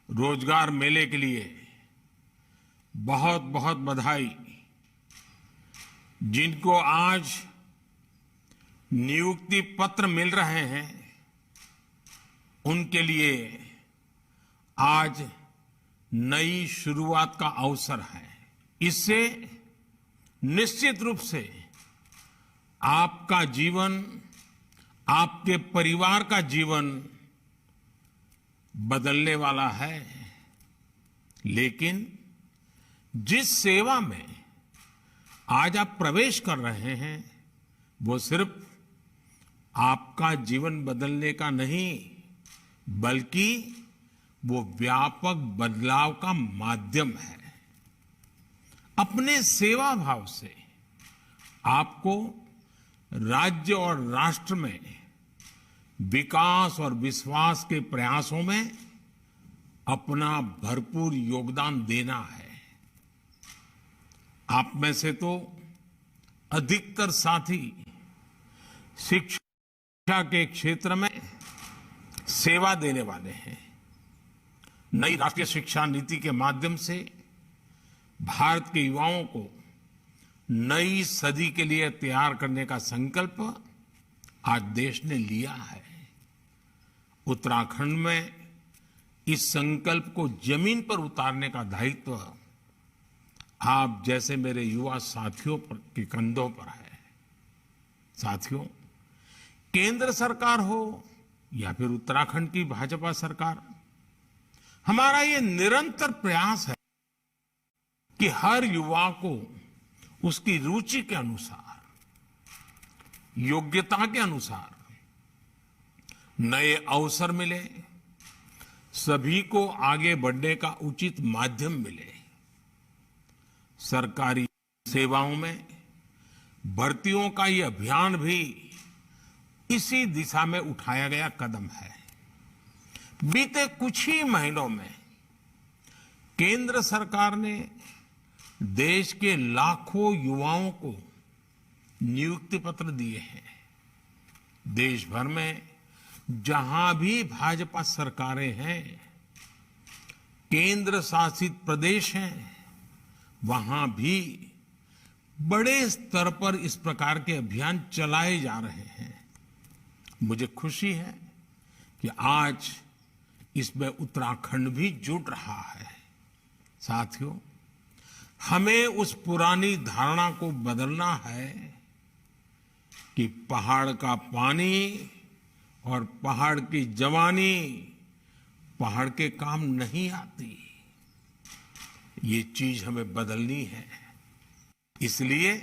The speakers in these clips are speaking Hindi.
रोजगार मेले के लिए बहुत बहुत बधाई। जिनको आज नियुक्ति पत्र मिल रहे हैं उनके लिए आज नई शुरुआत का अवसर है। इससे निश्चित रूप से आपका जीवन, आपके परिवार का जीवन बदलने वाला है। लेकिन जिस सेवा में आज आप प्रवेश कर रहे हैं वो सिर्फ आपका जीवन बदलने का नहीं, बल्कि वो व्यापक बदलाव का माध्यम है। अपने सेवा भाव से आपको राज्य और राष्ट्र में विकास और विश्वास के प्रयासों में अपना भरपूर योगदान देना है। आप में से तो अधिकतर साथी शिक्षा के क्षेत्र में सेवा देने वाले हैं। नई राष्ट्रीय शिक्षा नीति के माध्यम से भारत के युवाओं को नई सदी के लिए तैयार करने का संकल्प आज देश ने लिया है। उत्तराखंड में इस संकल्प को जमीन पर उतारने का दायित्व आप जैसे मेरे युवा साथियों के कंधों पर है। साथियों, केंद्र सरकार हो या फिर उत्तराखंड की भाजपा सरकार, हमारा ये निरंतर प्रयास है कि हर युवा को उसकी रुचि के अनुसार, योग्यता के अनुसार नए अवसर मिले, सभी को आगे बढ़ने का उचित माध्यम मिले। सरकारी सेवाओं में भर्तियों का ये अभियान भी इसी दिशा में उठाया गया कदम है। बीते कुछ ही महीनों में केंद्र सरकार ने देश के लाखों युवाओं को नियुक्ति पत्र दिए हैं। देश भर में जहां भी भाजपा सरकारें हैं, केंद्र शासित प्रदेश हैं, वहां भी बड़े स्तर पर इस प्रकार के अभियान चलाए जा रहे हैं। मुझे खुशी है कि आज इसमें उत्तराखंड भी जुड़ रहा है। साथियों, हमें उस पुरानी धारणा को बदलना है कि पहाड़ का पानी और पहाड़ की जवानी पहाड़ के काम नहीं आती। ये चीज हमें बदलनी है। इसलिए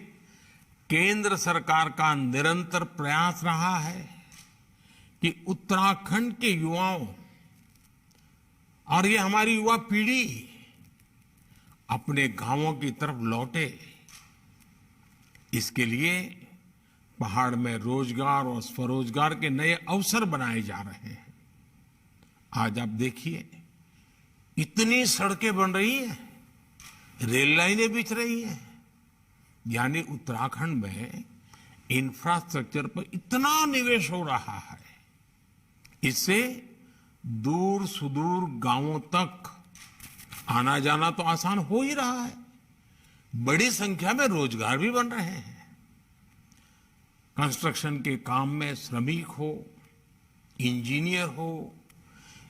केंद्र सरकार का निरंतर प्रयास रहा है कि उत्तराखंड के युवाओं और ये हमारी युवा पीढ़ी अपने गांवों की तरफ लौटे। इसके लिए पहाड़ में रोजगार और स्वरोजगार के नए अवसर बनाए जा रहे हैं। आज आप देखिए, इतनी सड़कें बन रही हैं, रेल लाइनें बिछ रही हैं, यानी उत्तराखंड में इंफ्रास्ट्रक्चर पर इतना निवेश हो रहा है। इससे दूर सुदूर गांवों तक आना जाना तो आसान हो ही रहा है। बड़ी संख्या में रोजगार भी बन रहे हैं। कंस्ट्रक्शन के काम में श्रमिक हो, इंजीनियर हो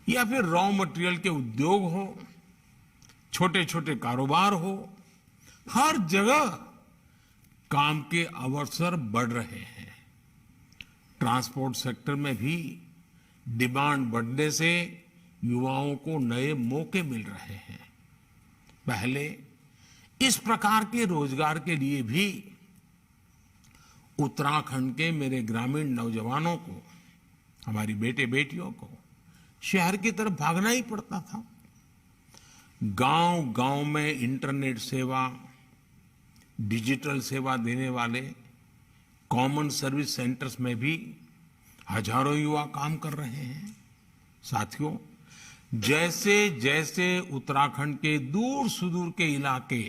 या फिर रॉ मटेरियल के उद्योग हो, छोटे छोटे कारोबार हो, हर जगह काम के अवसर बढ़ रहे हैं। ट्रांसपोर्ट सेक्टर में भी डिमांड बढ़ने से युवाओं को नए मौके मिल रहे हैं। पहले इस प्रकार के रोजगार के लिए भी उत्तराखंड के मेरे ग्रामीण नौजवानों को, हमारी बेटे बेटियों को शहर की तरफ भागना ही पड़ता था। गांव गांव में इंटरनेट सेवा, डिजिटल सेवा देने वाले कॉमन सर्विस सेंटर्स में भी हजारों युवा काम कर रहे हैं। साथियों, जैसे जैसे उत्तराखंड के दूर सुदूर के इलाके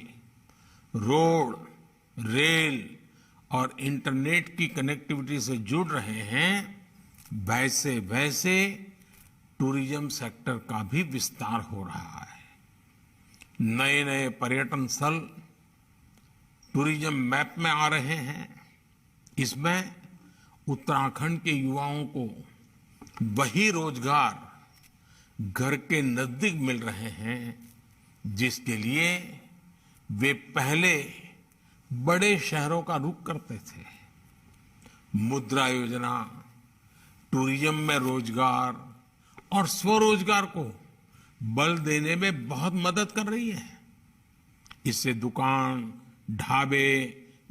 रोड, रेल और इंटरनेट की कनेक्टिविटी से जुड़ रहे हैं, वैसे वैसे टूरिज्म सेक्टर का भी विस्तार हो रहा है। नए नए पर्यटन स्थल टूरिज्म मैप में आ रहे हैं। इसमें उत्तराखंड के युवाओं को वही रोजगार घर के नजदीक मिल रहे हैं जिसके लिए वे पहले बड़े शहरों का रुख करते थे। मुद्रा योजना टूरिज्म में रोजगार और स्वरोजगार को बल देने में बहुत मदद कर रही है। इससे दुकान, ढाबे,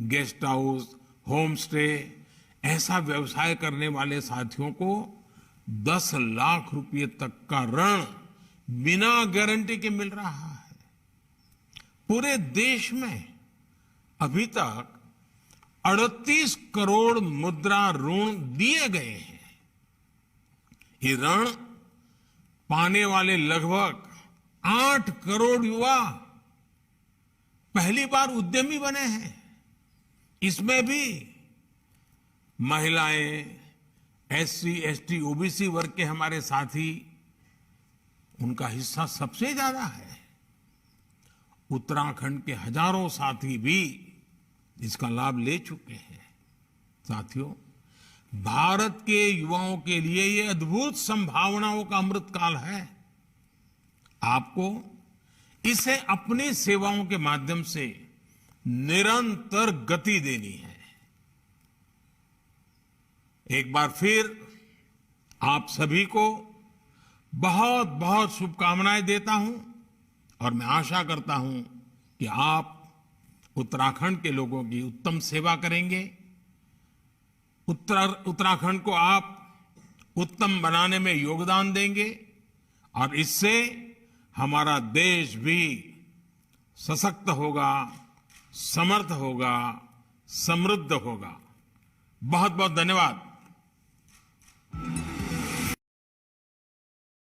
गेस्ट हाउस, होम स्टे ऐसा व्यवसाय करने वाले साथियों को 10 लाख रुपए तक का ऋण बिना गारंटी के मिल रहा है। पूरे देश में अभी तक 38 करोड़ मुद्रा ऋण दिए गए हैं। ये ऋण पाने वाले लगभग 8 करोड़ युवा पहली बार उद्यमी बने हैं। इसमें भी महिलाएं, एससी, एसटी, ओबीसी वर्ग के हमारे साथी, उनका हिस्सा सबसे ज्यादा है। उत्तराखंड के हजारों साथी भी इसका लाभ ले चुके हैं। साथियों, भारत के युवाओं के लिए ये अद्भुत संभावनाओं का अमृतकाल है। आपको इसे अपनी सेवाओं के माध्यम से निरंतर गति देनी है। एक बार फिर आप सभी को बहुत बहुत शुभकामनाएं देता हूं और मैं आशा करता हूं कि आप उत्तराखंड के लोगों की उत्तम सेवा करेंगे। उत्तराखंड को आप उत्तम बनाने में योगदान देंगे और इससे हमारा देश भी सशक्त होगा, समर्थ होगा, समृद्ध होगा। बहुत बहुत धन्यवाद।